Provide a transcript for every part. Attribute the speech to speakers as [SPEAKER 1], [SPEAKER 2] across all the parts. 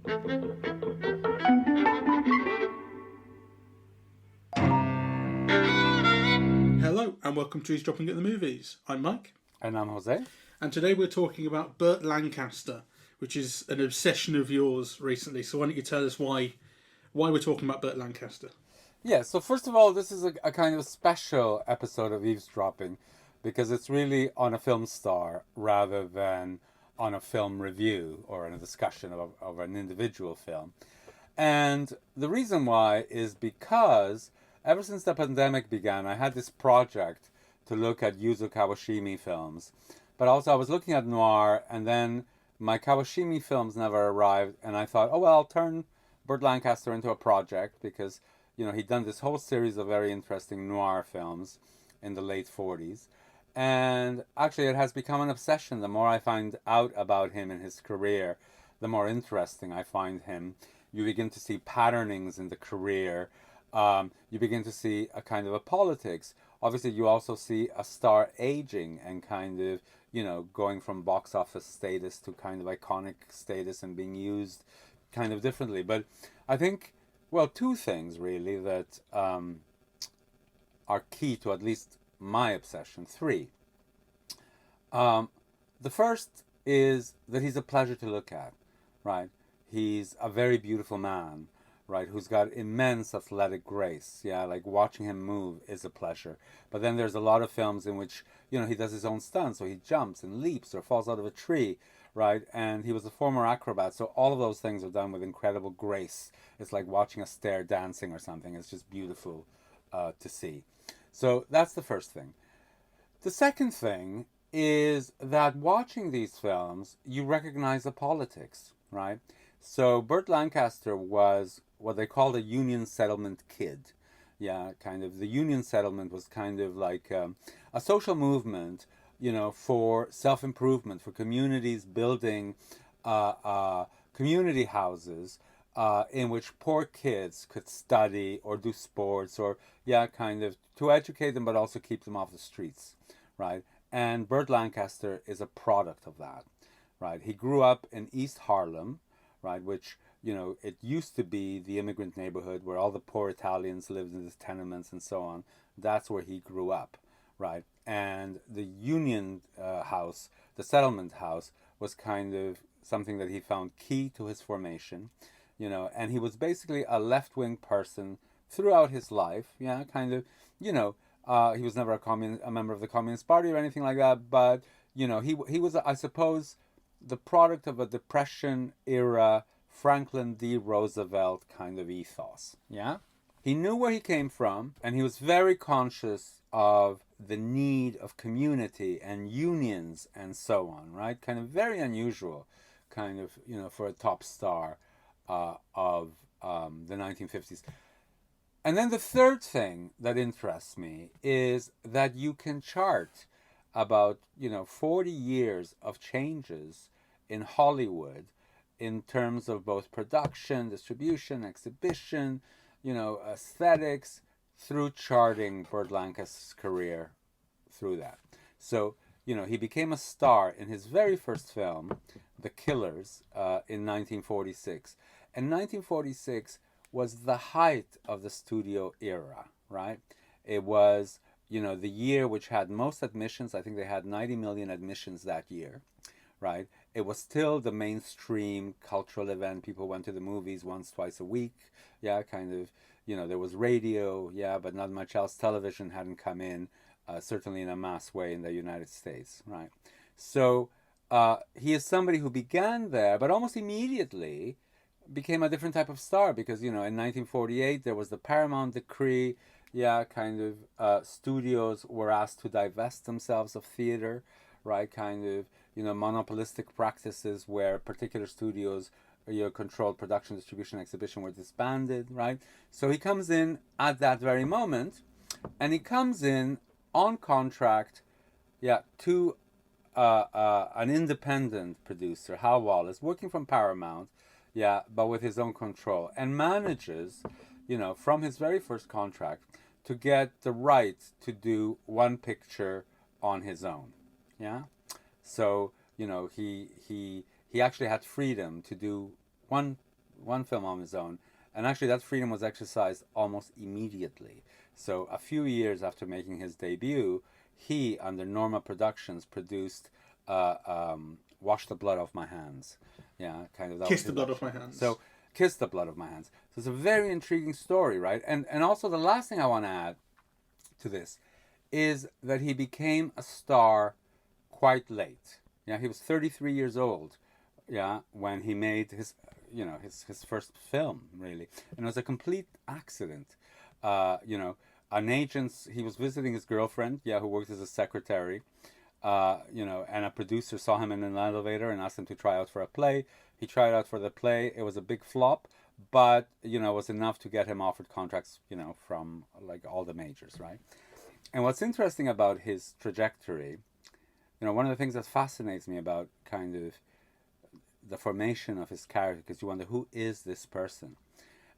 [SPEAKER 1] Hello and welcome to Eavesdropping at the Movies. I'm Mike.
[SPEAKER 2] And I'm José.
[SPEAKER 1] And today we're talking about Burt Lancaster, which is an obsession of yours recently. So why don't you tell us why we're talking about Burt Lancaster?
[SPEAKER 2] Yeah, so first of all, this is a kind of special episode of Eavesdropping because it's really on a film star rather than on a film review or in a discussion of an individual film. And the reason why is because ever since the pandemic began, I had this project to look at Yuzo Kawashimi films. But also I was looking at noir, and then my Kawashimi films never arrived, and I thought, oh, well, I'll turn Burt Lancaster into a project because, you know, he'd done this whole series of very interesting noir films in the late 40s. And actually it has become an obsession. The more I find out about him and his career, the more interesting I find him. You begin to see patternings in the career. You begin to see a kind of a politics. Obviously, you also see a star aging and kind of, you know, going from box office status to kind of iconic status and being used kind of differently. But I think, well, two things really that are key to at least my obsession. Three. The first is that he's a pleasure to look at, right? He's a very beautiful man, right, who's got immense athletic grace. Yeah, like watching him move is a pleasure. But then there's a lot of films in which, you know, he does his own stunts, so he jumps and leaps or falls out of a tree, right? And he was a former acrobat, so all of those things are done with incredible grace. It's like watching a stair dancing or something. It's just beautiful to see. So that's the first thing. The second thing is that watching these films, you recognize the politics, right? So Burt Lancaster was what they called a Union settlement kid. Yeah, kind of the Union settlement was kind of like a social movement, you know, for self-improvement, for communities building community houses in which poor kids could study or do sports or, yeah, kind of to educate them but also keep them off the streets, right? And Burt Lancaster is a product of that, right? He grew up in East Harlem, right, which, you know, it used to be the immigrant neighborhood where all the poor Italians lived in the tenements and so on. That's where he grew up, right? And the Union house, the settlement house, was kind of something that he found key to his formation, you know, and he was basically a left-wing person throughout his life, yeah, kind of, you know, he was never a member of the Communist Party or anything like that, but, you know, he was, I suppose, the product of a Depression era Franklin D. Roosevelt kind of ethos. Yeah? He knew where he came from, and he was very conscious of the need of community and unions and so on, right? Kind of very unusual, kind of, you know, for a top star of the 1950s. And then the third thing that interests me is that you can chart about, you know, 40 years of changes in Hollywood in terms of both production, distribution, exhibition, you know, aesthetics, through charting Burt Lancaster's career through that. So, you know, he became a star in his very first film, The Killers, in 1946. And 1946 was the height of the studio era, right? It was, you know, the year which had most admissions. I think they had 90 million admissions that year, right? It was still the mainstream cultural event. People went to the movies once, twice a week. Yeah, kind of, you know, there was radio, yeah, but not much else. Television hadn't come in, certainly in a mass way in the United States, right? So he is somebody who began there, but almost immediately became a different type of star because, you know, in 1948 there was the Paramount decree. Yeah, kind of studios were asked to divest themselves of theater, right? Kind of, you know, monopolistic practices where particular studios, you know, controlled production, distribution, exhibition were disbanded, right? So he comes in at that very moment, and he comes in on contract, yeah, to an independent producer, Hal Wallace, working from Paramount, yeah, but with his own control, and manages, you know, from his very first contract to get the right to do one picture on his own, yeah. So, you know, he actually had freedom to do one one film on his own, and actually that freedom was exercised almost immediately. So a few years after making his debut, he, under Norma Productions, produced Wash the Blood Off My Hands. Yeah, kind of. That
[SPEAKER 1] Kiss the Blood Off My Hands.
[SPEAKER 2] So, Kiss the Blood Off My Hands. So it's a very intriguing story, right? And also the last thing I want to add to this is that he became a star quite late. Yeah, he was 33 years old, yeah, when he made his, his first film, really. And it was a complete accident. An agent, he was visiting his girlfriend, yeah, who worked as a secretary, and a producer saw him in an elevator and asked him to try out for a play. He tried out for the play. It was a big flop, but, it was enough to get him offered contracts, from like all the majors, right? And what's interesting about his trajectory, one of the things that fascinates me about kind of the formation of his character, because you wonder, who is this person?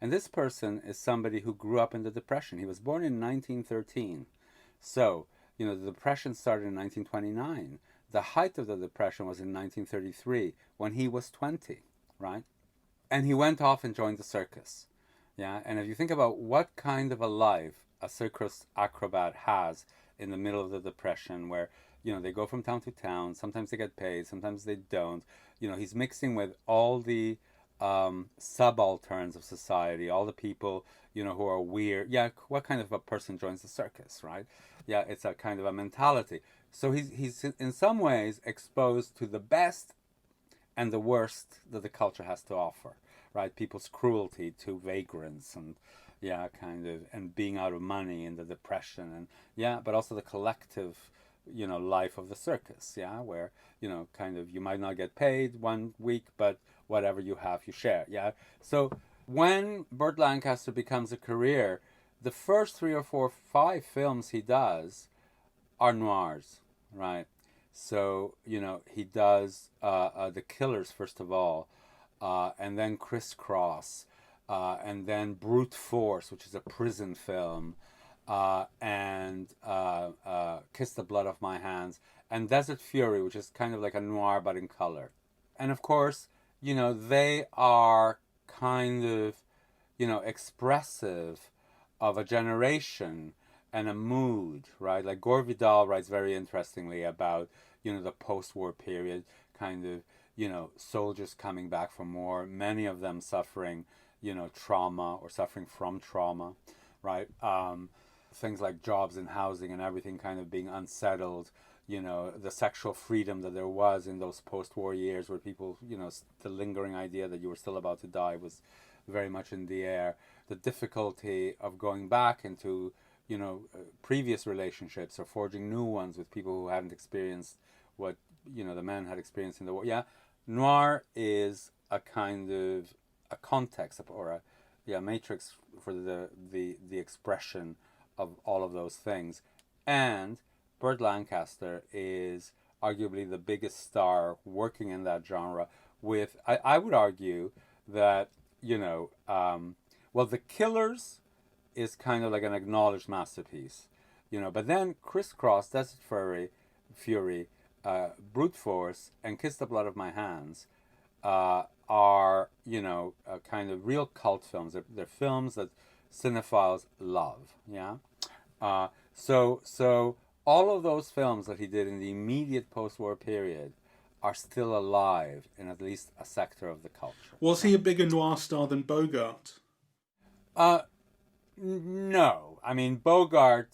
[SPEAKER 2] And this person is somebody who grew up in the Depression. He was born in 1913. So, the Depression started in 1929. The height of the Depression was in 1933, when he was 20, right? And he went off and joined the circus. Yeah, and if you think about what kind of a life a circus acrobat has in the middle of the Depression, where, they go from town to town, sometimes they get paid, sometimes they don't. He's mixing with all the subalterns of society, all the people, who are weird. Yeah, what kind of a person joins the circus, right? Yeah, it's a kind of a mentality. So he's in some ways exposed to the best and the worst that the culture has to offer, right? People's cruelty to vagrants and, yeah, kind of, and being out of money in the Depression, and, yeah, but also the collective, life of the circus, yeah, where, kind of, you might not get paid one week, but whatever you have, you share, yeah. So when Burt Lancaster becomes a career, the first 3 or 4, 5 films he does are noirs, right? So, he does The Killers, first of all, and then Crisscross, and then Brute Force, which is a prison film, and Kiss the Blood Off My Hands, and Desert Fury, which is kind of like a noir but in color. And of course, they are kind of, expressive of a generation and a mood, right? Like Gore Vidal writes very interestingly about, the post-war period, kind of, soldiers coming back from war, many of them suffering, trauma or suffering from trauma, right? Things like jobs and housing and everything kind of being unsettled, the sexual freedom that there was in those post-war years where people, the lingering idea that you were still about to die was very much in the air. The difficulty of going back into, previous relationships or forging new ones with people who hadn't experienced what, the men had experienced in the war. Yeah, noir is a kind of a context or a matrix for the expression of all of those things. And Burt Lancaster is arguably the biggest star working in that genre with, I would argue that, The Killers is kind of like an acknowledged masterpiece, but then Crisscross, Desert Fury, Brute Force, and Kiss the Blood Off My Hands are, kind of real cult films. They're films that cinephiles love, yeah? So all of those films that he did in the immediate post-war period are still alive in at least a sector of the culture.
[SPEAKER 1] Was he a bigger noir star than Bogart?
[SPEAKER 2] No. I mean, Bogart,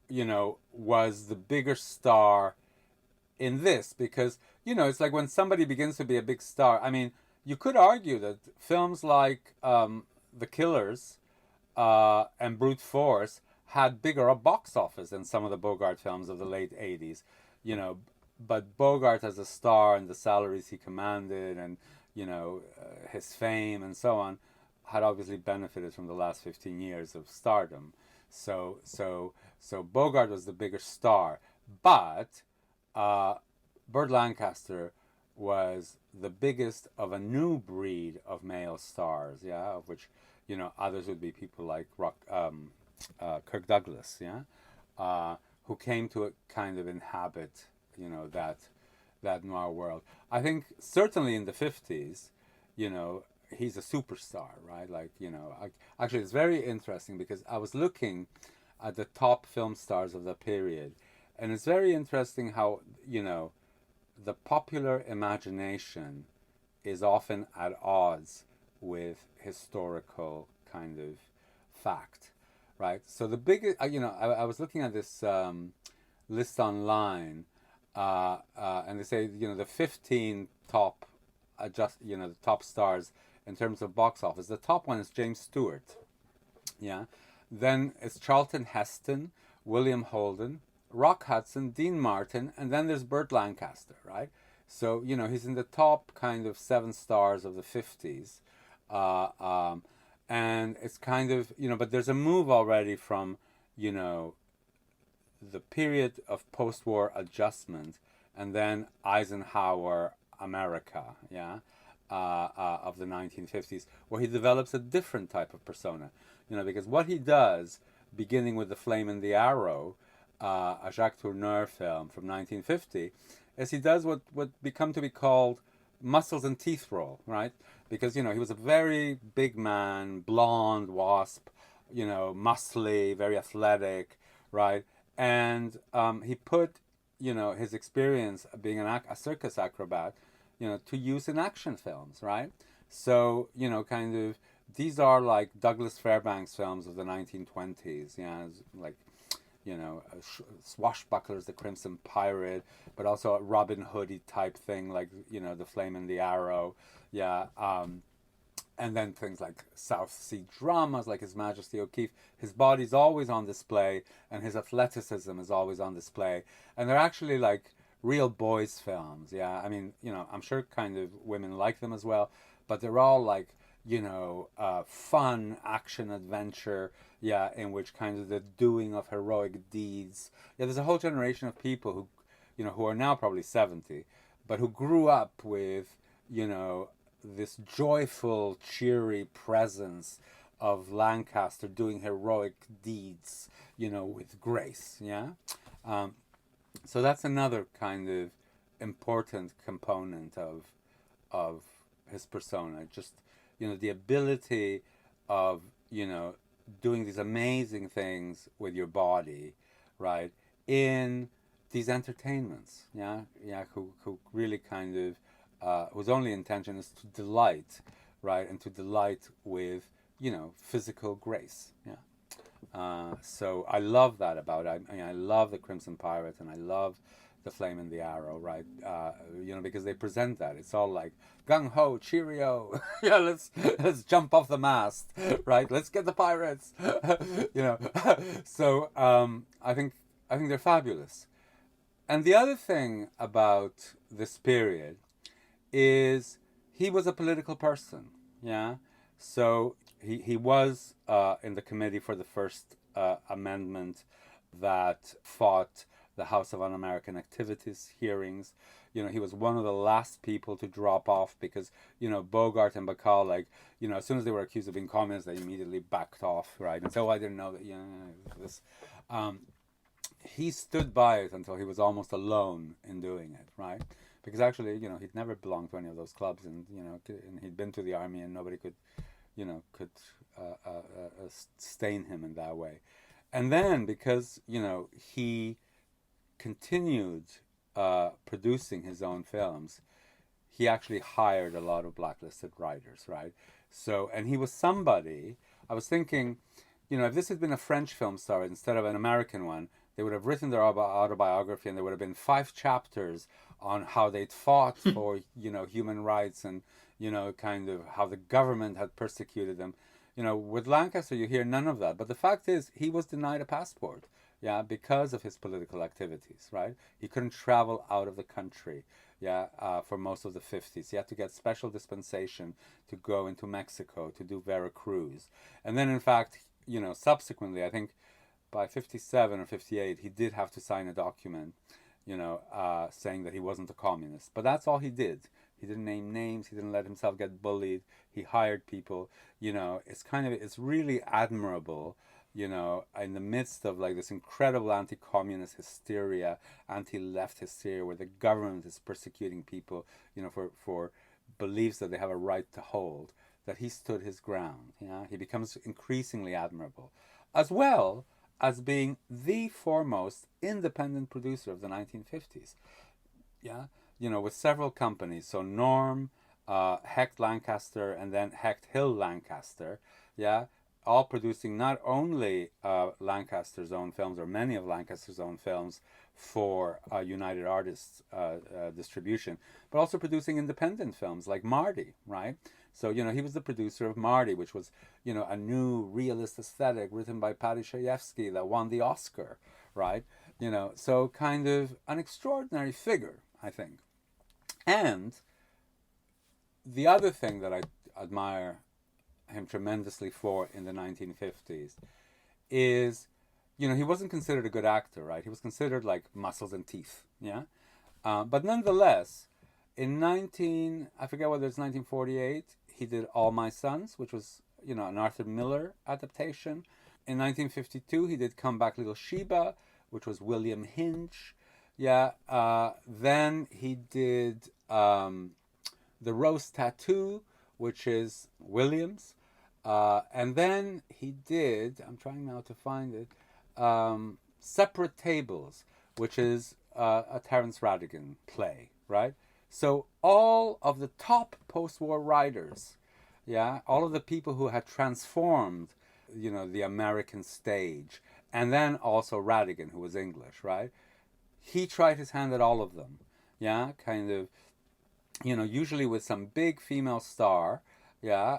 [SPEAKER 2] was the bigger star in this because, it's like when somebody begins to be a big star. I mean, you could argue that films like The Killers and Brute Force had bigger box office than some of the Bogart films of the late 80s, but Bogart as a star and the salaries he commanded and, his fame and so on had obviously benefited from the last 15 years of stardom. So Bogart was the bigger star, but Burt Lancaster was the biggest of a new breed of male stars, yeah, of which, others would be people like Kirk Douglas, yeah, who came to kind of inhabit, that noir world. I think certainly in the 50s, he's a superstar, right? Like, actually, it's very interesting because I was looking at the top film stars of the period, and it's very interesting how, the popular imagination is often at odds with historical kind of fact, right? So the biggest, I was looking at this list online, and they say, the 15 top, the top stars in terms of box office. The top one is James Stewart, yeah. Then it's Charlton Heston, William Holden, Rock Hudson, Dean Martin, and then there's Burt Lancaster, right? So, he's in the top kind of 7 stars of the 50s. And it's kind of, but there's a move already from, the period of post-war adjustment and then Eisenhower America, yeah, of the 1950s, where he develops a different type of persona, because what he does, beginning with The Flame and the Arrow, a Jacques Tourneur film from 1950, is he does what become to be called muscles and teeth role, right? Because, he was a very big man, blonde, wasp, muscly, very athletic, right? And he put, his experience of being a circus acrobat, to use in action films, right? So, kind of, these are like Douglas Fairbanks films of the 1920s, like, Swashbucklers, The Crimson Pirate, but also a Robin Hood-y type thing, like, The Flame and the Arrow, yeah. And then things like South Sea dramas, like His Majesty O'Keefe. His body's always on display, and his athleticism is always on display. And they're actually like real boys' films, yeah. I mean, I'm sure kind of women like them as well, but they're all like, fun action adventure, yeah, in which kind of the doing of heroic deeds. Yeah, there's a whole generation of people who, who are now probably 70, but who grew up with, this joyful, cheery presence of Lancaster doing heroic deeds, with grace, yeah. So that's another kind of important component of his persona. Just, the ability of, doing these amazing things with your body, right, in these entertainments, yeah, who really kind of, whose only intention is to delight, right, and to delight with, physical grace, yeah. So I love that about it. I love The Crimson Pirate, and I love The Flame and the Arrow, right? Because they present that. It's all like gung ho, cheerio. Yeah, let's jump off the mast, right? Let's get the pirates. So I think they're fabulous. And the other thing about this period is he was a political person, yeah. So he was in the committee for the first amendment that fought the House of Un-American Activities hearings. He was one of the last people to drop off because, Bogart and Bacall, like, as soon as they were accused of being communists, they immediately backed off, right? And so I didn't know that, this. He stood by it until he was almost alone in doing it, right? Because actually, he'd never belonged to any of those clubs, and, and he'd been to the army, and nobody could stain him in that way. And then because, he continued producing his own films, he actually hired a lot of blacklisted writers, right? So, and he was somebody, I was thinking, if this had been a French film star instead of an American one, they would have written their autobiography, and there would have been 5 chapters on how they'd fought for, human rights, and, kind of how the government had persecuted them. With Lancaster, you hear none of that. But the fact is, he was denied a passport, yeah, because of his political activities, right? He couldn't travel out of the country, yeah, for most of the 50s. He had to get special dispensation to go into Mexico, to do Veracruz. And then, in fact, subsequently, I think by 57 or 58, he did have to sign a document, saying that he wasn't a communist. But that's all he did. He didn't name names. He didn't let himself get bullied. He hired people. It's really admirable, in the midst of like this incredible anti-communist hysteria, anti-left hysteria, where the government is persecuting people, for beliefs that they have a right to hold, that he stood his ground. Yeah, he becomes increasingly admirable, as well as being the foremost independent producer of the 1950s. Yeah, with several companies. So Norm, Hecht Lancaster, and then Hecht Hill Lancaster. Yeah, all producing not only Lancaster's own films, or many of Lancaster's own films, for United Artists distribution, but also producing independent films like Marty, right? So, he was the producer of Marty, which was, a new realist aesthetic written by Paddy Chayefsky that won the Oscar, right? So kind of an extraordinary figure, I think. And the other thing that I admire him tremendously for in the 1950s is, he wasn't considered a good actor, right? He was considered like muscles and teeth, yeah? But nonetheless, I forget whether it's 1948, he did All My Sons, which was, an Arthur Miller adaptation. In 1952, he did Come Back Little Sheba, which was William Hinge. Yeah. Then he did The Rose Tattoo, which is Williams. And then he did, I'm trying now to find it, Separate Tables, which is a Terence Rattigan play, right? So all of the top post-war writers, yeah, all of the people who had transformed, the American stage, and then also Rattigan, who was English, right? He tried his hand at all of them, yeah, kind of, usually with some big female star, yeah,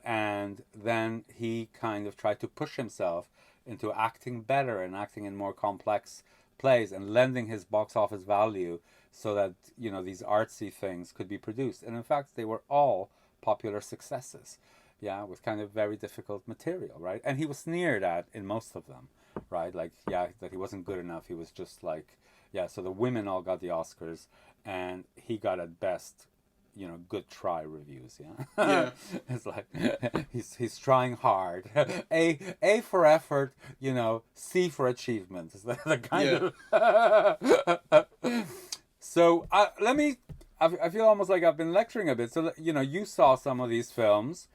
[SPEAKER 2] and then he kind of tried to push himself into acting better and acting in more complex plays and lending his box office value so that, these artsy things could be produced. And in fact, they were all popular successes, yeah, with kind of very difficult material, right? And he was sneered at in most of them, right? Like, yeah, that he wasn't good enough. He was just like, yeah, so the women all got the Oscars and he got at best, good try reviews, yeah.
[SPEAKER 1] Yeah.
[SPEAKER 2] It's like he's trying hard. A for effort, C for achievement. Is the kind of. So I feel almost like I've been lecturing a bit. So you saw some of these films.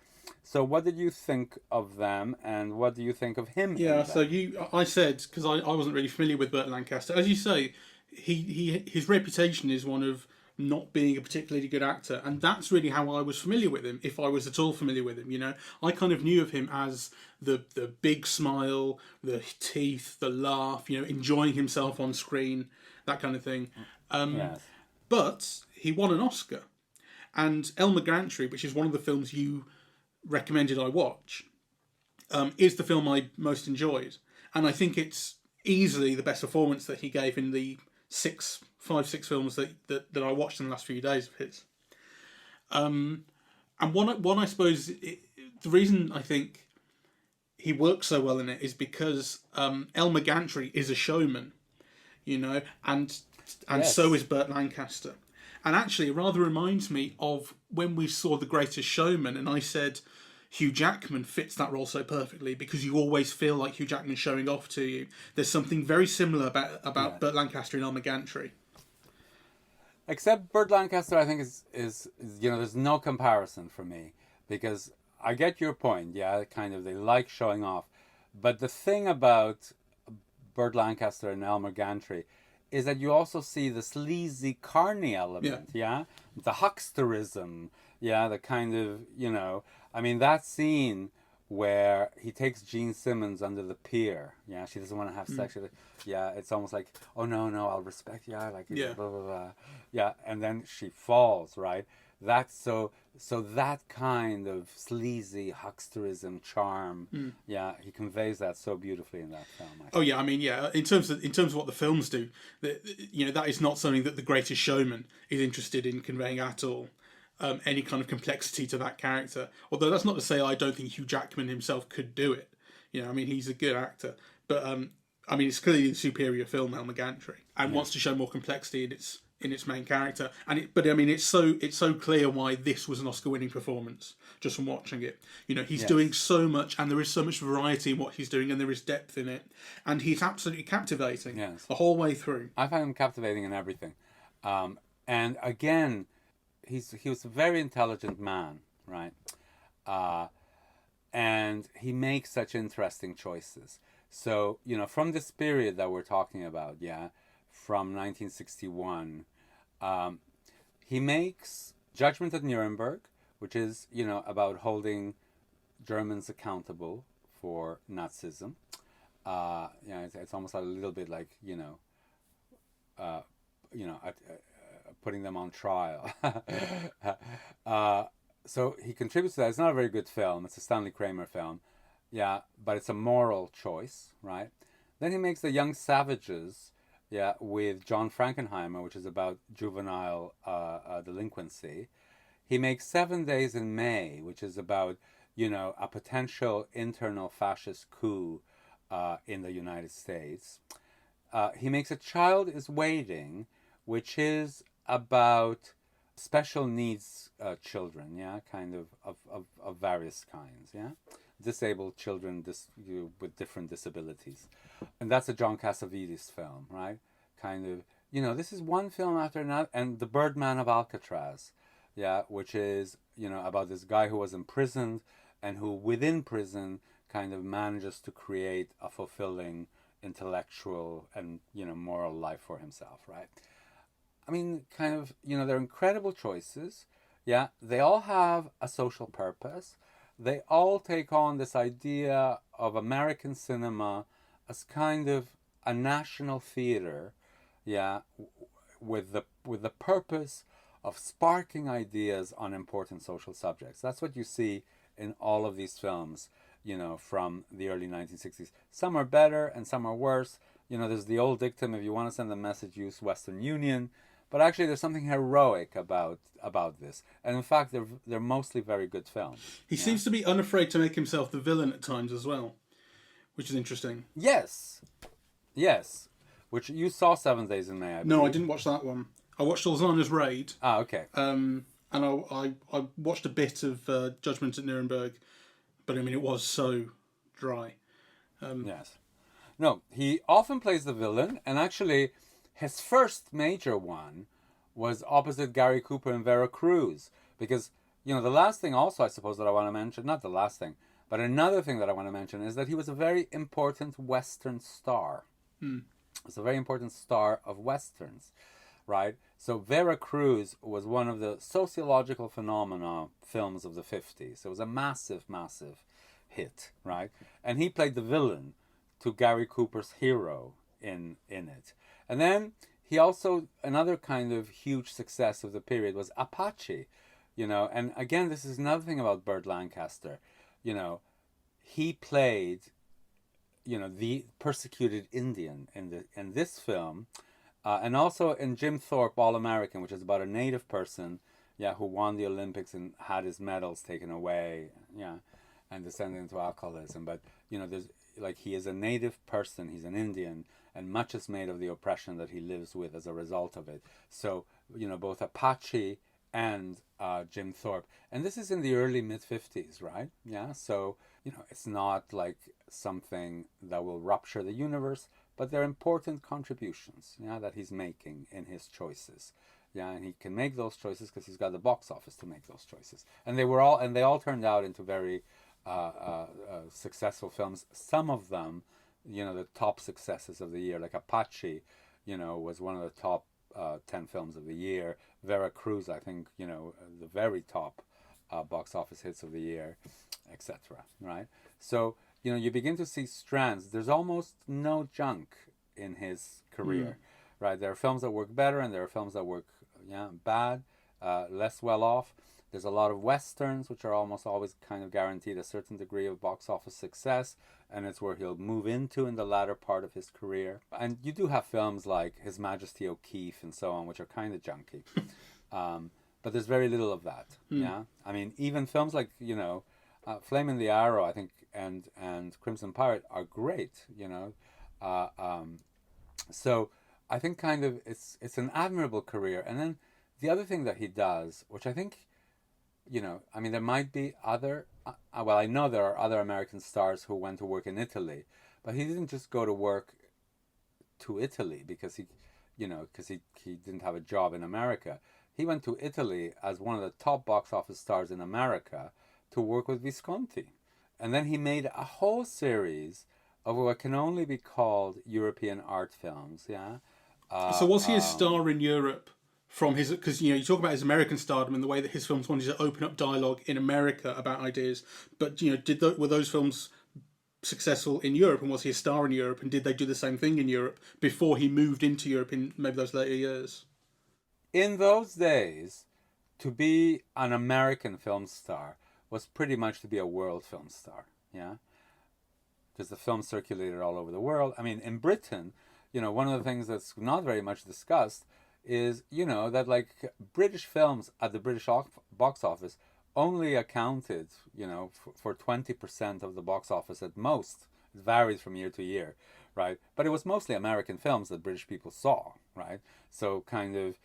[SPEAKER 2] So what did you think of them, and what do you think of him?
[SPEAKER 1] Yeah. So I said, because I wasn't really familiar with Burt Lancaster, as you say, his reputation is one of not being a particularly good actor, and that's really how I was familiar with him, if I was at all familiar with him. I kind of knew of him as the big smile, the teeth, the laugh, enjoying himself on screen, that kind of thing.
[SPEAKER 2] Yes.
[SPEAKER 1] But he won an Oscar, and Elmer Gantry, which is one of the films you recommended I watch, is the film I most enjoyed, and I think it's easily the best performance that he gave in the 5-6 films that I watched in the last few days of his. And one I suppose, the reason I think he works so well in it is because Elmer Gantry is a showman, and
[SPEAKER 2] Yes.
[SPEAKER 1] so is Burt Lancaster. And actually, it rather reminds me of when we saw The Greatest Showman, and I said Hugh Jackman fits that role so perfectly because you always feel like Hugh Jackman's showing off to you. There's something very similar about Burt Lancaster and Elmer Gantry.
[SPEAKER 2] Except Burt Lancaster, I think is there's no comparison for me, because I get your point. Yeah, kind of they like showing off, but the thing about Burt Lancaster and Elmer Gantry is that you also see the sleazy, carny element. Yeah, the hucksterism. Yeah, the kind of that scene where he takes Gene Simmons under the pier. Yeah, she doesn't want to have sex with it. Yeah, it's almost like, oh no, I'll respect you. Blah blah blah. Yeah, and then she falls. Right. That's so that kind of sleazy hucksterism charm. Yeah, he conveys that so beautifully in that film.
[SPEAKER 1] Oh yeah, in terms of what the films do, that is not something that The Greatest Showman is interested in conveying at all. Any kind of complexity to that character. Although that's not to say I don't think Hugh Jackman himself could do it. He's a good actor, but it's clearly a superior film, Elmer Gantry, and wants to show more complexity in its main character. It's so clear why this was an Oscar-winning performance just from watching it. He's doing so much, and there is so much variety in what he's doing, and there is depth in it, and he's absolutely captivating the whole way through.
[SPEAKER 2] I find him captivating in everything, and again, he was a very intelligent man, right? And he makes such interesting choices. So, from this period that we're talking about, from 1961, he makes Judgment at Nuremberg, which is, about holding Germans accountable for Nazism. It's almost a little bit like, putting them on trial. So he contributes to that. It's not a very good film. It's a Stanley Kramer film. But it's a moral choice, right? Then he makes The Young Savages, with John Frankenheimer, which is about juvenile delinquency. He makes 7 Days in May, which is about, a potential internal fascist coup in the United States. He makes A Child is Waiting, which is about special needs children, kind of various kinds, disabled children with different disabilities. And that's a John Cassavetes film, right? Kind of, this is one film after another. And The Birdman of Alcatraz, which is, about this guy who was imprisoned and who within prison kind of manages to create a fulfilling intellectual and, moral life for himself, right? I mean, kind of, they're incredible choices. They all have a social purpose. They all take on this idea of American cinema as kind of a national theater, with the purpose of sparking ideas on important social subjects. That's what you see in all of these films, from the early 1960s. Some are better and some are worse. There's the old dictum, if you want to send a message, use Western Union. But actually, there's something heroic about this, and in fact, they're mostly very good films.
[SPEAKER 1] He seems to be unafraid to make himself the villain at times as well, which is interesting.
[SPEAKER 2] Yes. Which you saw 7 Days in May.
[SPEAKER 1] No, I didn't watch that one. I watched Alzheimer's Raid.
[SPEAKER 2] Ah, okay.
[SPEAKER 1] And I watched a bit of Judgment at Nuremberg, but I mean it was so dry.
[SPEAKER 2] Yes. No, he often plays the villain, and actually, his first major one was opposite Gary Cooper in Veracruz. Because, the last thing also, I suppose, that I want to mention, not the last thing, but another thing that I want to mention is that he was a very important Western star. It's a very important star of Westerns, right? So Veracruz was one of the sociological phenomena films of the 50s. It was a massive, massive hit, right? And he played the villain to Gary Cooper's hero in it. And then he also, another kind of huge success of the period was Apache, and again, this is another thing about Burt Lancaster, he played, the persecuted Indian in this film, and also in Jim Thorpe, All American, which is about a native person, who won the Olympics and had his medals taken away, and descended into alcoholism. But, there's, he is a native person, he's an Indian, and much is made of the oppression that he lives with as a result of it. So, both Apache and Jim Thorpe. And this is in the early mid-50s, right? So, it's not like something that will rupture the universe, but they're important contributions, that he's making in his choices. And he can make those choices because he's got the box office to make those choices. And they all turned out into very successful films. Some of them, the top successes of the year, like Apache, was one of the top 10 films of the year. Veracruz, I think, the very top box office hits of the year, etc. Right? So, you begin to see strands. There's almost no junk in his career, right? There are films that work better and there are films that work bad, less well off. There's a lot of westerns, which are almost always kind of guaranteed a certain degree of box office success, and it's where he'll move into in the latter part of his career. And you do have films like His Majesty O'Keefe and so on, which are kind of junky. But there's very little of that, I mean, even films like, Flame in the Arrow, I think, and Crimson Pirate are great, So I think kind of it's an admirable career. And then the other thing that he does, which I think, I mean, there might be other, I know there are other American stars who went to work in Italy, but he didn't just go to work to Italy because he didn't have a job in America. He went to Italy as one of the top box office stars in America to work with Visconti. And then he made a whole series of what can only be called European art films, yeah?
[SPEAKER 1] So was he a star in Europe from his... Because, you talk about his American stardom and the way that his films wanted to open up dialogue in America about ideas. But, were those films successful in Europe, and was he a star in Europe, and did they do the same thing in Europe before he moved into Europe in maybe those later years?
[SPEAKER 2] In those days, to be an American film star was pretty much to be a world film star, yeah? Because the film circulated all over the world. I mean, in Britain, one of the things that's not very much discussed is, that like British films at the British box office only accounted, for 20% of the box office at most. It varies from year to year, right? But it was mostly American films that British people saw, right? So kind of,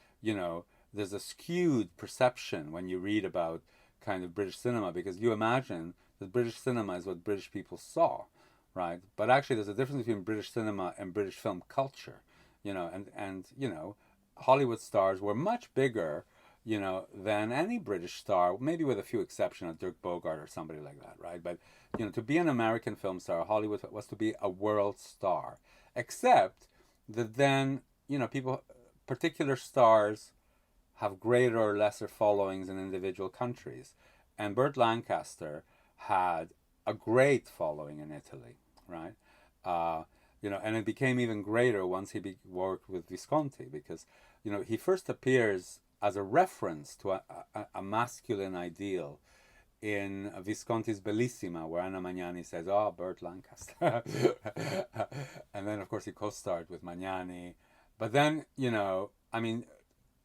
[SPEAKER 2] there's a skewed perception when you read about kind of British cinema, because you imagine that British cinema is what British people saw, right? But actually there's a difference between British cinema and British film culture, and Hollywood stars were much bigger than any British star, maybe with a few exceptions, like Dirk Bogarde or somebody like that, right? But, to be an American film star, Hollywood was to be a world star. Except that then, particular stars have greater or lesser followings in individual countries. And Burt Lancaster had a great following in Italy, right? And it became even greater once he worked with Visconti, because, he first appears as a reference to a masculine ideal in Visconti's Bellissima, where Anna Magnani says, "Oh, Burt Lancaster." And then, of course, he co-starred with Magnani. But then, The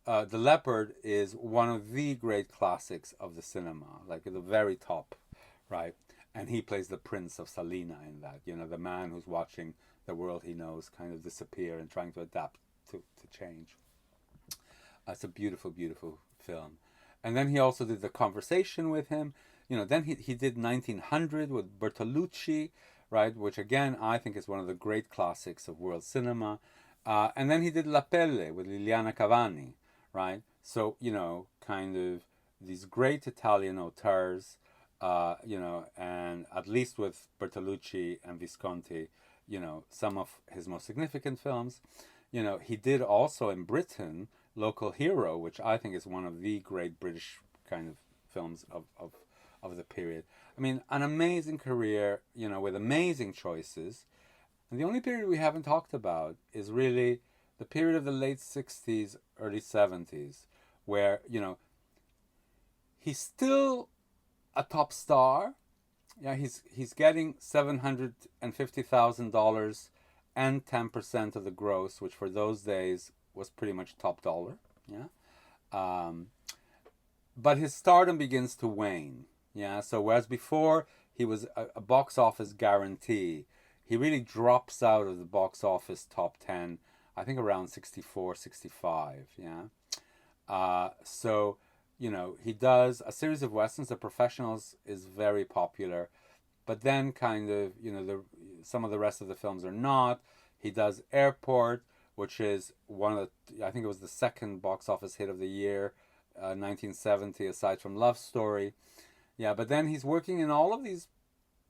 [SPEAKER 2] Leopard is one of the great classics of the cinema, like at the very top, right? And he plays the Prince of Salina in that, the man who's watching the world he knows kind of disappear and trying to adapt to change. It's a beautiful, beautiful film. And then he also did The Conversation with him. Then he did 1900 with Bertolucci, right? Which again, I think is one of the great classics of world cinema. And then he did La Pelle with Liliana Cavani, right? So, kind of these great Italian auteurs, and at least with Bertolucci and Visconti, some of his most significant films. He did also in Britain Local Hero, which I think is one of the great British kind of films of the period. I mean, an amazing career, with amazing choices. And the only period we haven't talked about is really the period of the late 60s, early 70s, where, he's still a top star. Yeah, he's getting $750,000 and 10% of the gross, which for those days was pretty much top dollar. Yeah, but his stardom begins to wane. Yeah, so whereas before he was a box office guarantee, he really drops out of the box office top 10, I think around 64, 65. Yeah, so he does a series of westerns. The Professionals is very popular, but then kind of some of the rest of the films are not. He does Airport, which is one of the, I think it was the second box office hit of the year, 1970, aside from Love Story. Yeah, but then he's working in all of these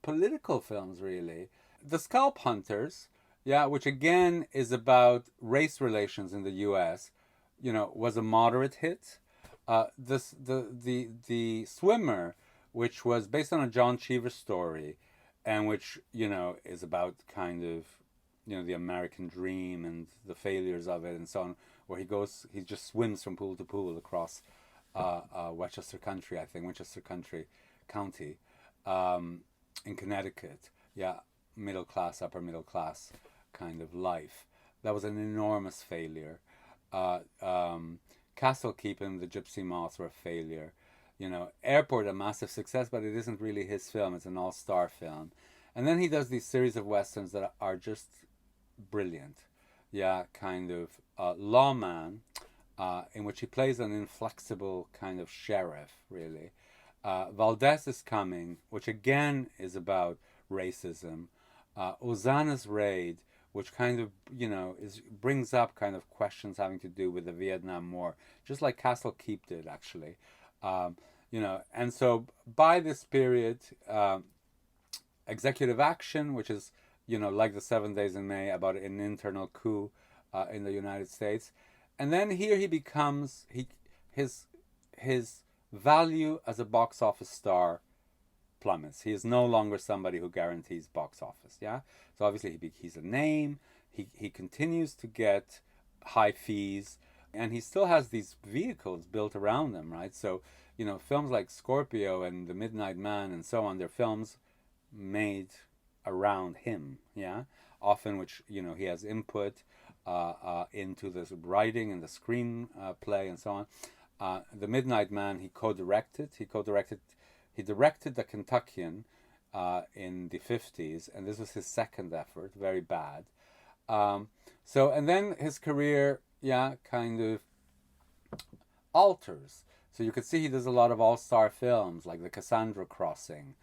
[SPEAKER 2] political films, really. The Scalp Hunters, yeah, which again is about race relations in the U.S., was a moderate hit. The Swimmer, which was based on a John Cheever story, and which, is about kind of, the American dream and the failures of it and so on, where he just swims from pool to pool across Winchester County, in Connecticut. Yeah, upper middle class kind of life. That was an enormous failure. Castle Keep and The Gypsy Moths were a failure. Airport, a massive success, but it isn't really his film. It's an all-star film. And then he does these series of westerns that are just brilliant. Yeah, kind of Lawman, in which he plays an inflexible kind of sheriff, really. Valdez is Coming, which again is about racism. Ozana's Raid, which kind of, brings up kind of questions having to do with the Vietnam War, just like Castle Keep did, actually. And so by this period, executive action, which is, like the 7 Days in May, about an internal coup in the United States. And then here he becomes, his value as a box office star plummets. He is no longer somebody who guarantees box office, yeah? So obviously he's a name, he continues to get high fees, and he still has these vehicles built around him, right? So, films like Scorpio and The Midnight Man and so on, they're films made around him, yeah? Often which, he has input into the writing and the screenplay and so on. The Midnight Man, he directed The Kentuckian in the 50s, and this was his second effort, very bad. And then his career, kind of alters. So you could see he does a lot of all-star films, like The Cassandra Crossing,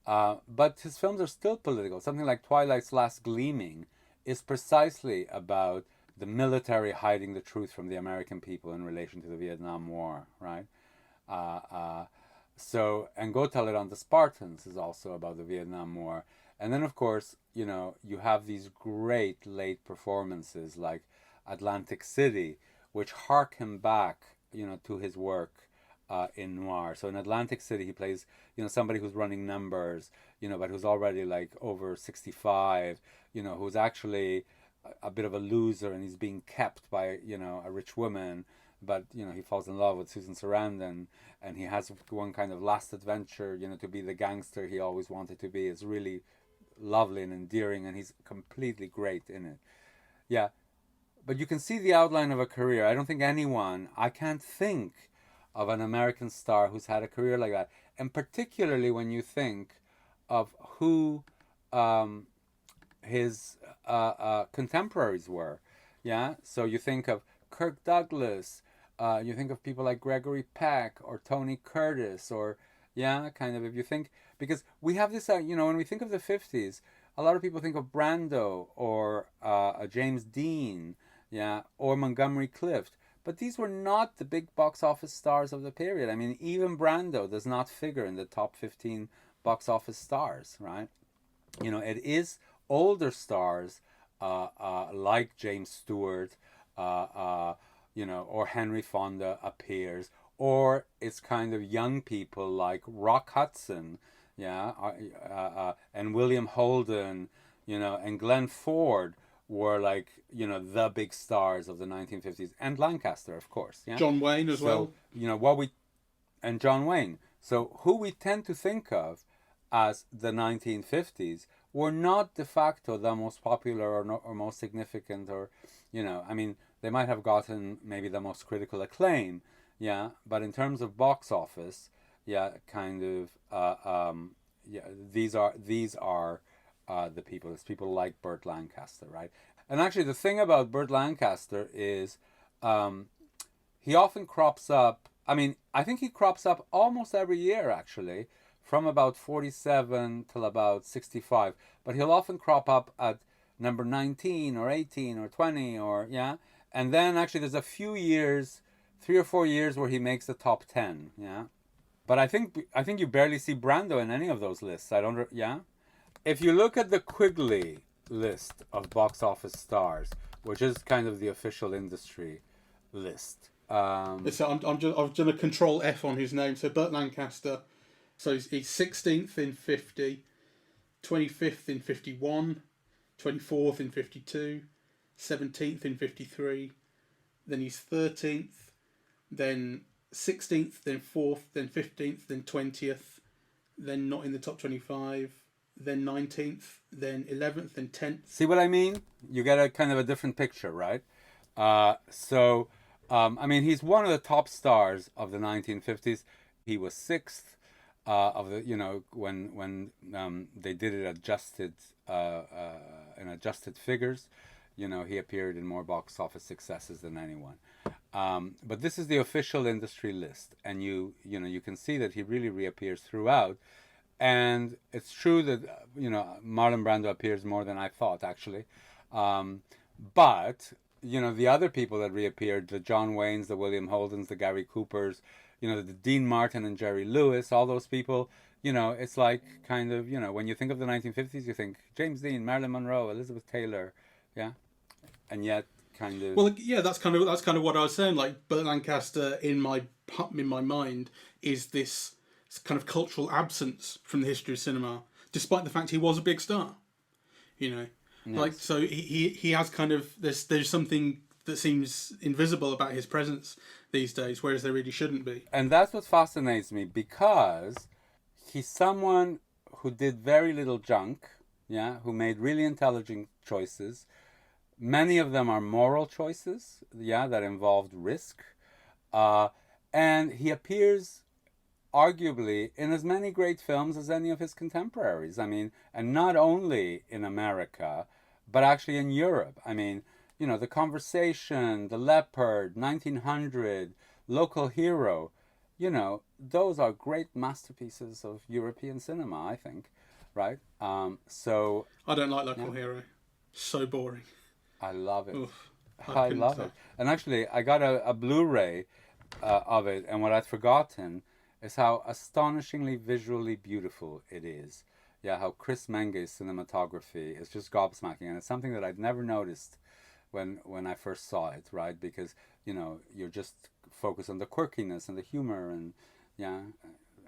[SPEAKER 2] but his films are still political. Something like Twilight's Last Gleaming is precisely about the military hiding the truth from the American people in relation to the Vietnam War, right? And Go Tell It on the Spartans is also about the Vietnam War. And then, of course, you have these great late performances like Atlantic City, which harken back, to his work in noir. So in Atlantic City, he plays, somebody who's running numbers, but who's already like over 65, who's actually a bit of a loser, and he's being kept by, a rich woman. But, he falls in love with Susan Sarandon, and he has one kind of last adventure, to be the gangster he always wanted to be. It's really lovely and endearing, and he's completely great in it. Yeah, but you can see the outline of a career. I can't think of an American star who's had a career like that. And particularly when you think of who his contemporaries were. Yeah, so you think of Kirk Douglas, you think of people like Gregory Peck or Tony Curtis, or if you think, because we have this, when we think of the 50s, a lot of people think of Brando or James Dean, or Montgomery Clift, but these were not the big box office stars of the period. I mean, even Brando does not figure in the top 15 box office stars, right? It is older stars like James Stewart, or Henry Fonda appears, or it's kind of young people like Rock Hudson, and William Holden, and Glenn Ford were like, the big stars of the 1950s, and Lancaster, of course,
[SPEAKER 1] John Wayne as well.
[SPEAKER 2] And John Wayne. So who we tend to think of as the 1950s were not de facto the most popular or most significant, or, they might have gotten maybe the most critical acclaim, but in terms of box office, these are the people. It's people like Burt Lancaster, right? And actually, the thing about Burt Lancaster is he often crops up. I think he crops up almost every year, actually, from about 47 till about 65. But he'll often crop up at number 19 or 18 or 20 or, And then actually there's a few years, 3 or 4 years, where he makes the top 10, But I think you barely see Brando in any of those lists. If you look at the Quigley list of box office stars, which is kind of the official industry list.
[SPEAKER 1] So I'm going to control F on his name. So Burt Lancaster, so he's 16th in 50, 25th in 51, 24th in 52, 17th in 53, then he's 13th, then 16th, then 4th, then 15th, then 20th, then not in the top 25, then 19th, then 11th, then 10th.
[SPEAKER 2] See what I mean? You get a kind of a different picture, right? He's one of the top stars of the 1950s. He was 6th of the, when they did it adjusted, in adjusted figures. He appeared in more box office successes than anyone. But this is the official industry list, and you can see that he really reappears throughout. And it's true that Marlon Brando appears more than I thought, actually. But the other people that reappeared, the John Waynes, the William Holdens, the Gary Coopers, the Dean Martin and Jerry Lewis, all those people. It's like kind of, when you think of the 1950s, you think James Dean, Marilyn Monroe, Elizabeth Taylor, yeah, and yet kind of.
[SPEAKER 1] Well, yeah, that's kind of what I was saying. Like Burt Lancaster in my mind is this kind of cultural absence from the history of cinema, despite the fact he was a big star. Yes. Like so he has kind of there's something that seems invisible about his presence these days, whereas there really shouldn't be.
[SPEAKER 2] And that's what fascinates me, because he's someone who did very little junk, yeah, who made really intelligent choices. Many of them are moral choices, yeah, that involved risk. And he appears arguably in as many great films as any of his contemporaries. I mean, and not only in America, but actually in Europe. I mean, The Conversation, The Leopard, 1900, Local Hero, those are great masterpieces of European cinema, I think, right? So
[SPEAKER 1] I don't like Local Hero. So boring.
[SPEAKER 2] I love it.
[SPEAKER 1] Oof,
[SPEAKER 2] I love it. And actually, I got a Blu-ray of it, and what I'd forgotten is how astonishingly visually beautiful it is. Yeah, how Chris Menge's cinematography is just gobsmacking, and it's something that I'd never noticed when I first saw it, right? Because you're just focused on the quirkiness and the humor, and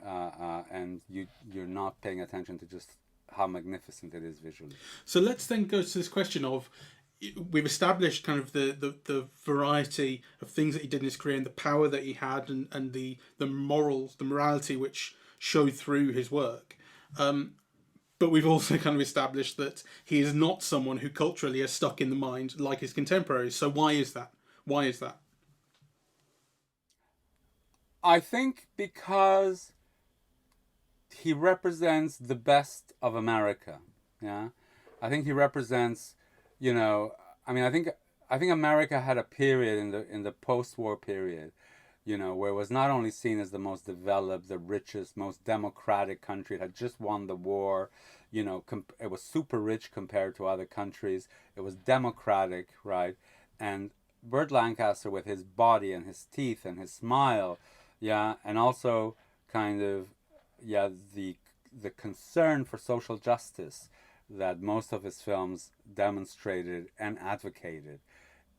[SPEAKER 2] and you're not paying attention to just how magnificent it is visually.
[SPEAKER 1] So let's then go to this question of, we've established kind of the variety of things that he did in his career and the power that he had, and the morals, the morality which showed through his work. But we've also kind of established that he is not someone who culturally is stuck in the mind like his contemporaries. So why is that? Why is that?
[SPEAKER 2] I think because he represents the best of America. Yeah, I think he represents, I think America had a period in the post-war period, where it was not only seen as the most developed, the richest, most democratic country. It had just won the war. It was super rich compared to other countries. It was democratic, right? And Burt Lancaster, with his body and his teeth and his smile, yeah, and also kind of, yeah, the concern for social justice that most of his films demonstrated and advocated,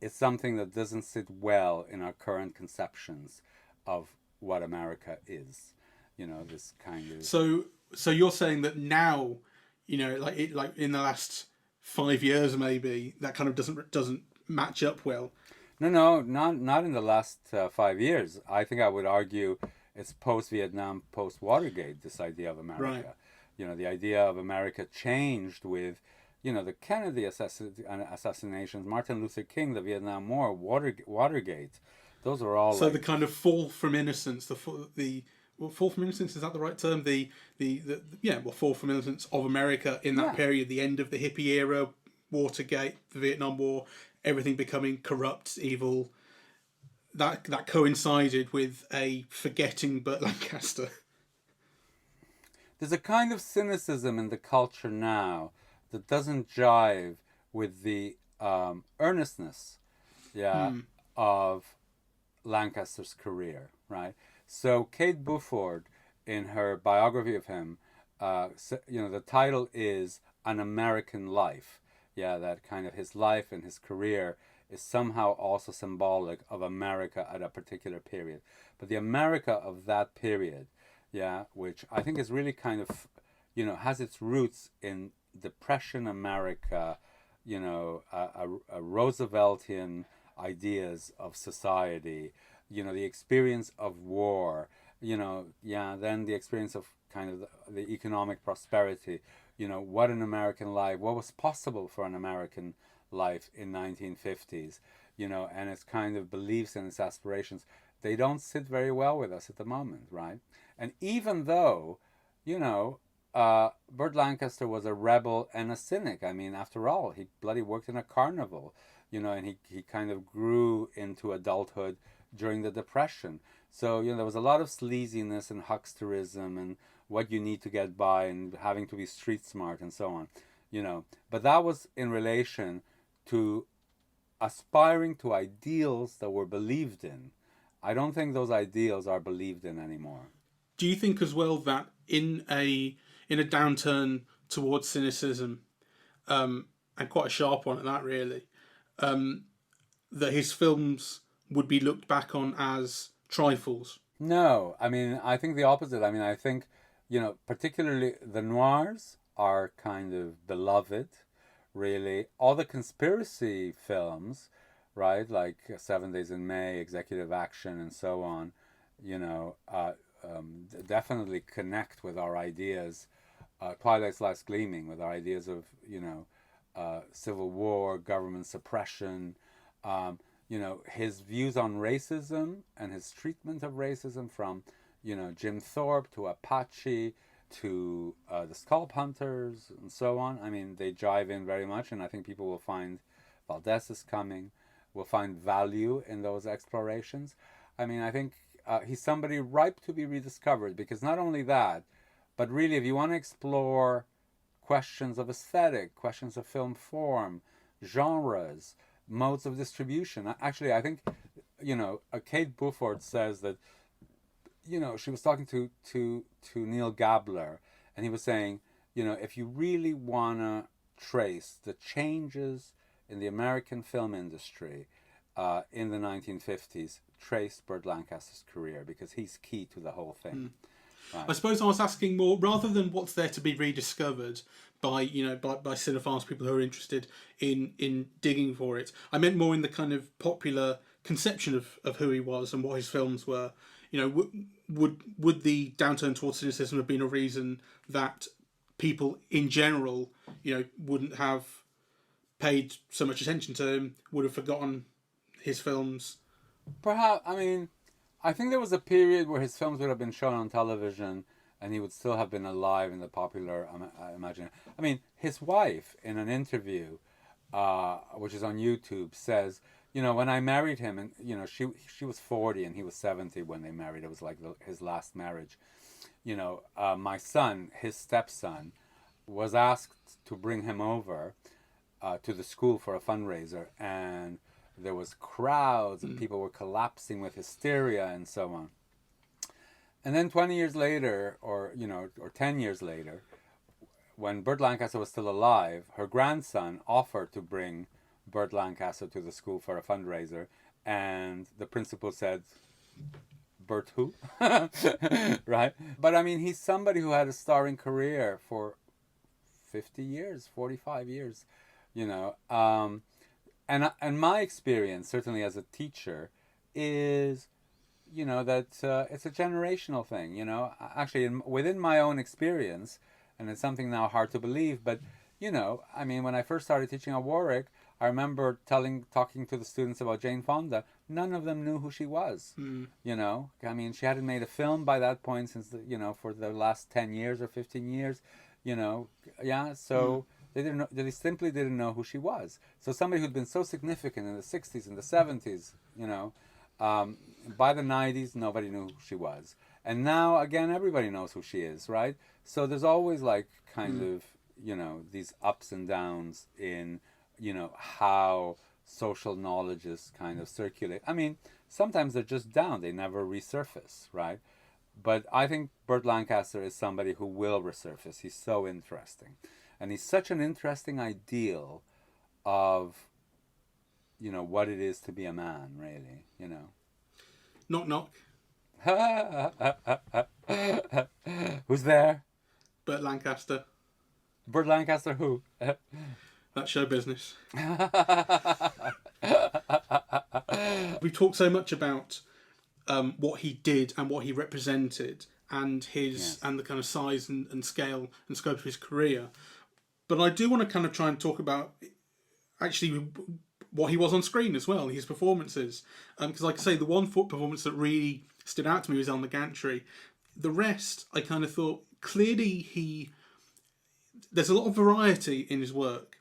[SPEAKER 2] it's something that doesn't sit well in our current conceptions of what America is. This kind of.
[SPEAKER 1] So you're saying that now, like in the last 5 years maybe, that kind of doesn't match up well.
[SPEAKER 2] No, not in the last 5 years. I think I would argue it's post-Vietnam, post-Watergate, this idea of America. Right. The idea of America changed with, the Kennedy assassinations, Martin Luther King, the Vietnam War, Watergate. Those are all.
[SPEAKER 1] So the kind of fall from innocence, fall from innocence, is that the right term? Fall from innocence of America in that period, the end of the hippie era, Watergate, the Vietnam War, everything becoming corrupt, evil. That coincided with a forgetting Burt Lancaster.
[SPEAKER 2] There's a kind of cynicism in the culture now that doesn't jive with the earnestness, of Lancaster's career, right? So Kate Buford, in her biography of him, the title is An American Life. Yeah, that kind of his life and his career is somehow also symbolic of America at a particular period. But the America of that period, which I think is really kind of, has its roots in Depression America, a Rooseveltian ideas of society, the experience of war, then the experience of kind of the economic prosperity, what an American life, what was possible for an American life in 1950s, and its kind of beliefs and its aspirations, they don't sit very well with us at the moment, right? And even though, Burt Lancaster was a rebel and a cynic. I mean, after all, he bloody worked in a carnival, and he kind of grew into adulthood during the Depression. So, there was a lot of sleaziness and hucksterism and what you need to get by and having to be street smart and so on, But that was in relation to aspiring to ideals that were believed in. I don't think those ideals are believed in anymore.
[SPEAKER 1] Do you think as well that in a downturn towards cynicism, and quite a sharp one at that really, that his films would be looked back on as trifles?
[SPEAKER 2] No, I mean, I think the opposite. I mean, I think, particularly the noirs are kind of beloved, really. All the conspiracy films, right, like 7 Days in May, Executive Action, and so on, definitely connect with our ideas. Twilight's Last Gleaming, with our ideas of, civil war, government suppression, his views on racism and his treatment of racism, from, Jim Thorpe to Apache to the Scalp Hunters and so on. I mean, they jive in very much, and I think people will find, Valdez is coming, will find value in those explorations. I mean, I think he's somebody ripe to be rediscovered, because not only that, but really, if you want to explore questions of aesthetic, questions of film form, genres, modes of distribution. Actually, I think, Kate Beaufort says that, she was talking to Neil Gabler, and he was saying, if you really want to trace the changes in the American film industry in the 1950s, trace Burt Lancaster's career, because he's key to the whole thing. Right.
[SPEAKER 1] I suppose I was asking more, rather than what's there to be rediscovered by cinephiles, people who are interested in digging for it. I meant more in the kind of popular conception of who he was and what his films were. Would the downturn towards cynicism have been a reason that people in general, wouldn't have paid so much attention to him, would have forgotten his films?
[SPEAKER 2] Perhaps. I mean, I think there was a period where his films would have been shown on television and he would still have been alive in the popular imagination. I mean, his wife, in an interview, which is on YouTube, says, when I married him, and, she was 40 and he was 70 when they married. It was like his last marriage. My son, his stepson, was asked to bring him over to the school for a fundraiser, and there was crowds and people were collapsing with hysteria and so on. And then 20 years later, or 10 years later, when Burt Lancaster was still alive, her grandson offered to bring Burt Lancaster to the school for a fundraiser, and the principal said, Burt who? Right? But I mean, he's somebody who had a starring career for 50 years, 45 years, And my experience, certainly as a teacher, is, that it's a generational thing. Actually, within my own experience, and it's something now hard to believe, but I mean, when I first started teaching at Warwick, I remember talking to the students about Jane Fonda. None of them knew who she was. I mean, she hadn't made a film by that point since for the last 10 years or 15 years. So. They simply didn't know who she was. So somebody who'd been so significant in the 60s and the 70s, by the 90s, nobody knew who she was. And now, again, everybody knows who she is, right? So there's always kind of, these ups and downs in, how social knowledges kind of circulate. I mean, sometimes they're just down. They never resurface, right? But I think Burt Lancaster is somebody who will resurface. He's so interesting. And he's such an interesting ideal of, what it is to be a man, really,
[SPEAKER 1] Knock, knock.
[SPEAKER 2] Who's there?
[SPEAKER 1] Burt Lancaster.
[SPEAKER 2] Burt Lancaster who?
[SPEAKER 1] That's show business. We've talked so much about what he did and what he represented, and and the kind of size and scale and scope of his career. But I do want to kind of try and talk about actually what he was on screen as well, his performances. Because like I say, the one performance that really stood out to me was Elmer Gantry. The rest, I kind of thought, clearly there's a lot of variety in his work.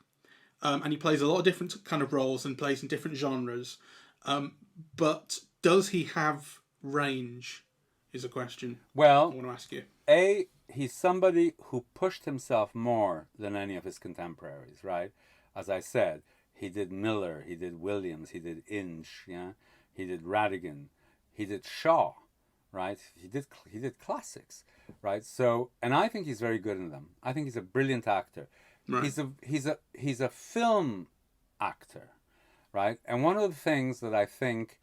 [SPEAKER 1] And he plays a lot of different kind of roles and plays in different genres. But does he have range, is a question I want to ask you.
[SPEAKER 2] He's somebody who pushed himself more than any of his contemporaries, right? As I said, he did Miller, he did Williams, he did Inge, he did Radigan, he did Shaw, right? He did classics, right? So, and I think he's very good in them. I think he's a brilliant actor.
[SPEAKER 1] Right.
[SPEAKER 2] He's a film actor, right? And one of the things that I think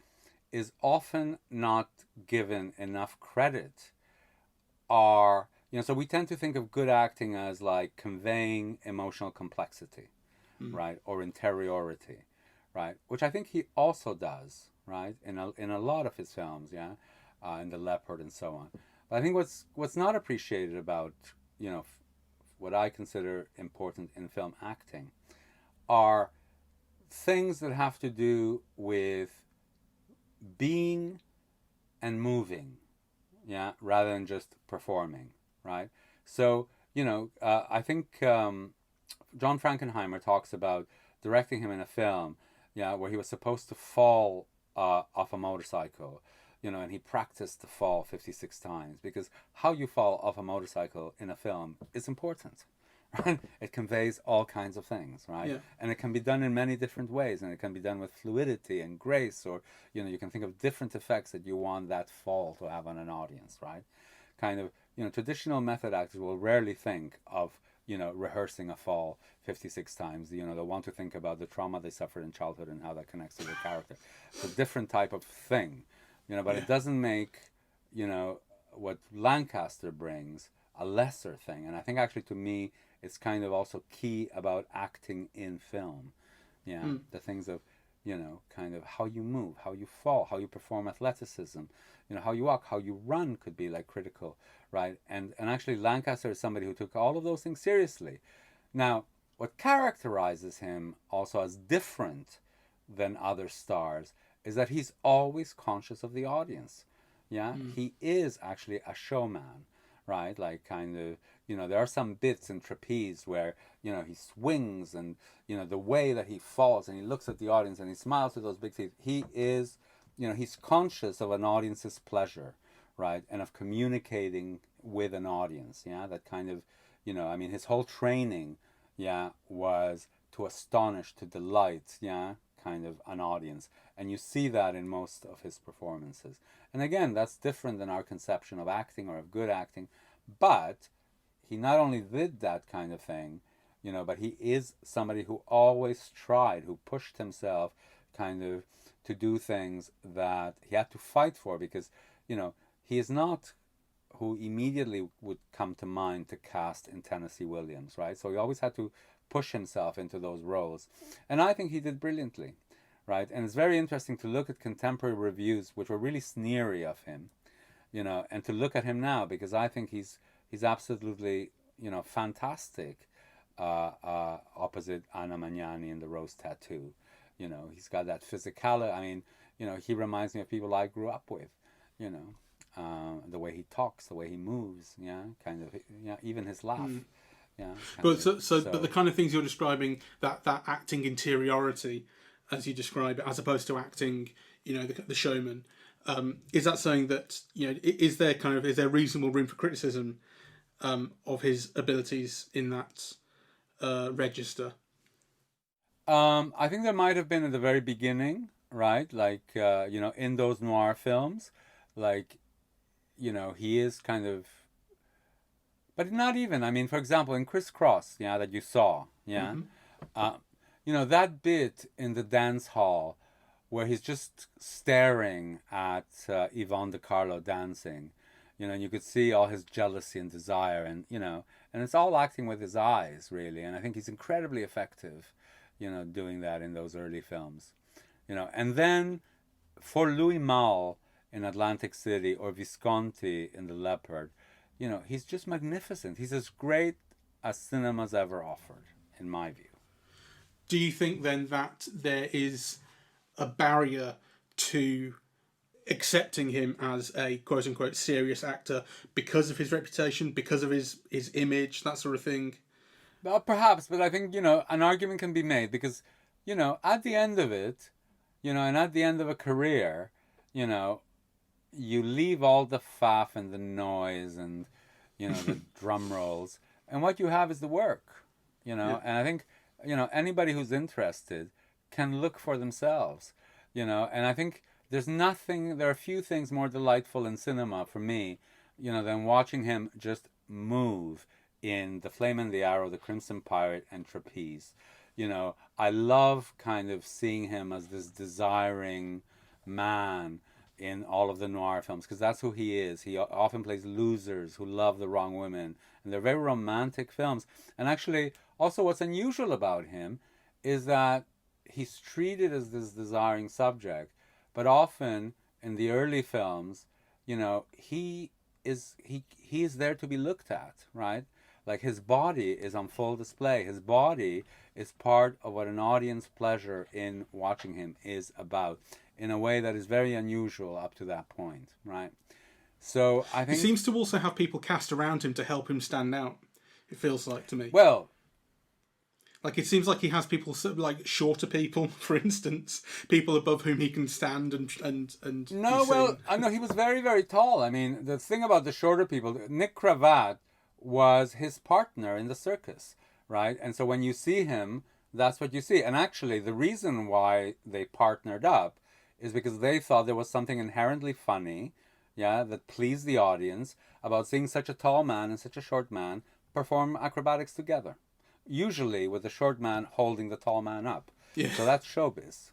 [SPEAKER 2] is often not given enough credit are, so we tend to think of good acting as like conveying emotional complexity, right? Or interiority, right? Which I think he also does, right? In a lot of his films, yeah, in The Leopard and so on. But I think what's not appreciated about, what I consider important in film acting are things that have to do with being and moving, yeah, rather than just performing, right? So, I think John Frankenheimer talks about directing him in a film, yeah, where he was supposed to fall off a motorcycle, and he practiced the fall 56 times, because how you fall off a motorcycle in a film is important, right? It conveys all kinds of things, right?
[SPEAKER 1] Yeah.
[SPEAKER 2] And it can be done in many different ways, and it can be done with fluidity and grace, or, you can think of different effects that you want that fall to have on an audience, right? Kind of, traditional method actors will rarely think of, rehearsing a fall 56 times. They'll want to think about the trauma they suffered in childhood and how that connects to their character. It's a different type of thing, but it doesn't make, what Lancaster brings a lesser thing. And I think actually, to me, it's kind of also key about acting in film. Yeah, the things of, kind of how you move, how you fall, how you perform athleticism, how you walk, how you run could be like critical, right? And actually Lancaster is somebody who took all of those things seriously. Now, what characterizes him also as different than other stars is that he's always conscious of the audience. Yeah, he is actually a showman, right? Like kind of, there are some bits in Trapeze where, he swings and, the way that he falls and he looks at the audience and he smiles with those big teeth. He is, he's conscious of an audience's pleasure, right? And of communicating with an audience, yeah? That kind of, his whole training, yeah, was to astonish, to delight, yeah, kind of an audience. And you see that in most of his performances. And again, that's different than our conception of acting or of good acting. But he not only did that kind of thing, but he is somebody who always tried, who pushed himself kind of to do things that he had to fight for, because, he is not who immediately would come to mind to cast in Tennessee Williams, right? So he always had to push himself into those roles. And I think he did brilliantly, right? And it's very interesting to look at contemporary reviews, which were really sneery of him, and to look at him now, because I think he's absolutely, fantastic opposite Anna Magnani in The Rose Tattoo. He's got that physicality. I mean, he reminds me of people I grew up with, the way he talks, the way he moves, yeah, kind of, yeah, even his laugh. Yeah,
[SPEAKER 1] but but the kind of things you're describing, that acting interiority, as you describe it, as opposed to acting, the showman, is that something that, is there reasonable room for criticism of his abilities in that register?
[SPEAKER 2] I think there might have been at the very beginning, right? Like, in those noir films, like, he is kind of, but not even, I mean, for example, in Crisscross, yeah, that you saw, yeah, that bit in the dance hall where he's just staring at Yvonne De Carlo dancing, and you could see all his jealousy and desire, and, and it's all acting with his eyes, really. And I think he's incredibly effective, doing that in those early films, and then for Louis Malle in Atlantic City or Visconti in The Leopard, he's just magnificent. He's as great as cinema's ever offered, in my view.
[SPEAKER 1] Do you think then that there is a barrier to accepting him as a quote unquote serious actor because of his reputation, because of his image, that sort of thing?
[SPEAKER 2] Well, perhaps, but I think, an argument can be made because, at the end of it, and at the end of a career, you leave all the faff and the noise and, the drum rolls, and what you have is the work, and I think, anybody who's interested can look for themselves, and I think there are few things more delightful in cinema for me, than watching him just move in The Flame and the Arrow, The Crimson Pirate, and Trapeze. I love kind of seeing him as this desiring man in all of the noir films, because that's who he is. He often plays losers who love the wrong women, and they're very romantic films. And actually, also what's unusual about him is that he's treated as this desiring subject, but often in the early films, he is there to be looked at, right? Like, his body is on full display. His body is part of what an audience pleasure in watching him is about, in a way that is very unusual up to that point, right? So I think
[SPEAKER 1] he seems to also have people cast around him to help him stand out. It feels like to me.
[SPEAKER 2] Well,
[SPEAKER 1] like, it seems like he has people, like shorter people, for instance, people above whom he can stand and.
[SPEAKER 2] No, well, I know he was very, very tall. I mean, the thing about the shorter people, Nick Cravat was his partner in the circus, right? And so when you see him, that's what you see. And actually, the reason why they partnered up is because they thought there was something inherently funny, that pleased the audience about seeing such a tall man and such a short man perform acrobatics together. Usually with the short man holding the tall man up. Yeah. So that's showbiz,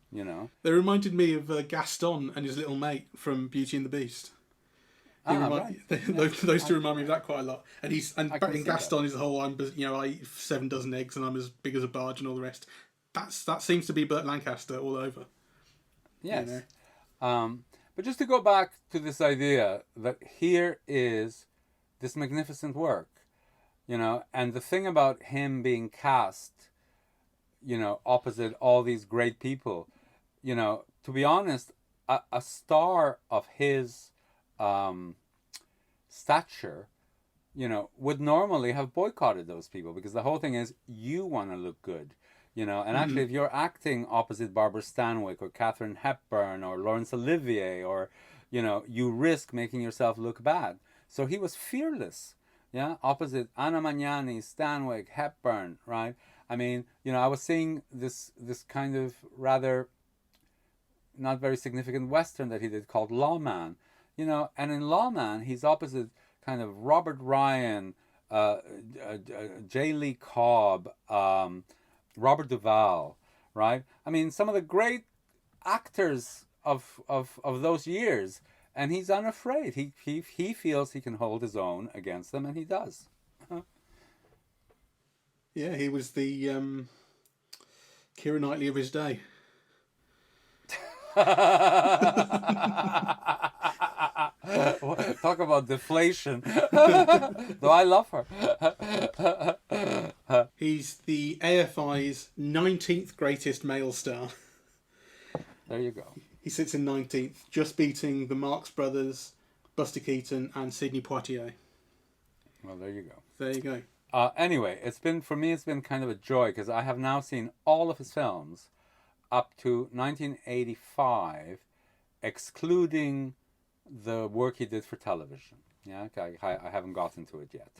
[SPEAKER 1] They reminded me of Gaston and his little mate from Beauty and the Beast.
[SPEAKER 2] Right.
[SPEAKER 1] Those two remind me of that quite a lot. And in Gaston is the whole I eat 7 dozen eggs and I'm as big as a barge and all the rest. That seems to be Burt Lancaster all over.
[SPEAKER 2] Yes. But just to go back to this idea that here is this magnificent work, and the thing about him being cast, opposite all these great people, to be honest, a star of his stature, would normally have boycotted those people, because the whole thing is you want to look good, and actually if you're acting opposite Barbara Stanwyck or Katharine Hepburn or Laurence Olivier, or, you risk making yourself look bad. So he was fearless, opposite Anna Magnani, Stanwyck, Hepburn, right? I mean, I was seeing this kind of rather not very significant Western that he did called Lawman, and in Lawman, he's opposite kind of Robert Ryan, J. Lee Cobb, Robert Duvall, right? I mean, some of the great actors of those years, and he's unafraid. He feels he can hold his own against them, and he does.
[SPEAKER 1] Yeah, he was the Keira Knightley of his day.
[SPEAKER 2] Talk about deflation. Though I love her.
[SPEAKER 1] He's the AFI's 19th greatest male star.
[SPEAKER 2] There you go.
[SPEAKER 1] He sits in 19th, just beating the Marx Brothers, Buster Keaton, and Sidney Poitier.
[SPEAKER 2] Well, there you go.
[SPEAKER 1] There you go.
[SPEAKER 2] Anyway, it's been kind of a joy, because I have now seen all of his films up to 1985, excluding the work he did for television. I haven't gotten to it yet.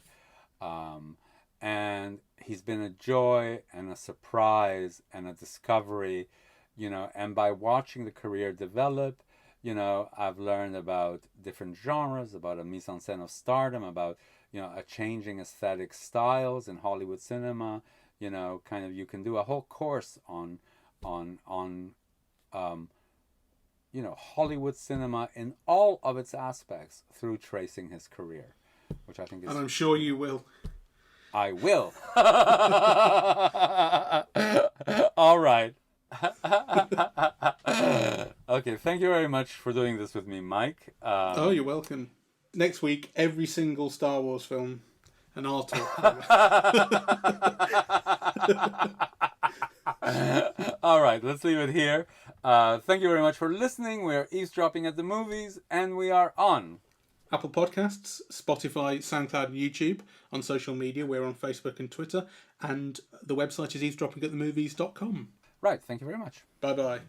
[SPEAKER 2] And he's been a joy and a surprise and a discovery, and by watching the career develop, I've learned about different genres, about a mise-en-scène of stardom, about, a changing aesthetic styles in Hollywood cinema. Kind of, you can do a whole course on Hollywood cinema in all of its aspects through tracing his career, which I think is...
[SPEAKER 1] And I'm sure you will.
[SPEAKER 2] I will. All right. Okay, thank you very much for doing this with me, Mike.
[SPEAKER 1] Oh, you're welcome. Next week, every single Star Wars film, and I'll talk.
[SPEAKER 2] All right, let's leave it here. Thank you very much for listening. We are eavesdropping at the movies, and we are on
[SPEAKER 1] Apple Podcasts, Spotify, SoundCloud, and YouTube. On social media, we're on Facebook and Twitter, and the website is eavesdroppingatthemovies.com.
[SPEAKER 2] Right, thank you very much.
[SPEAKER 1] Bye-bye.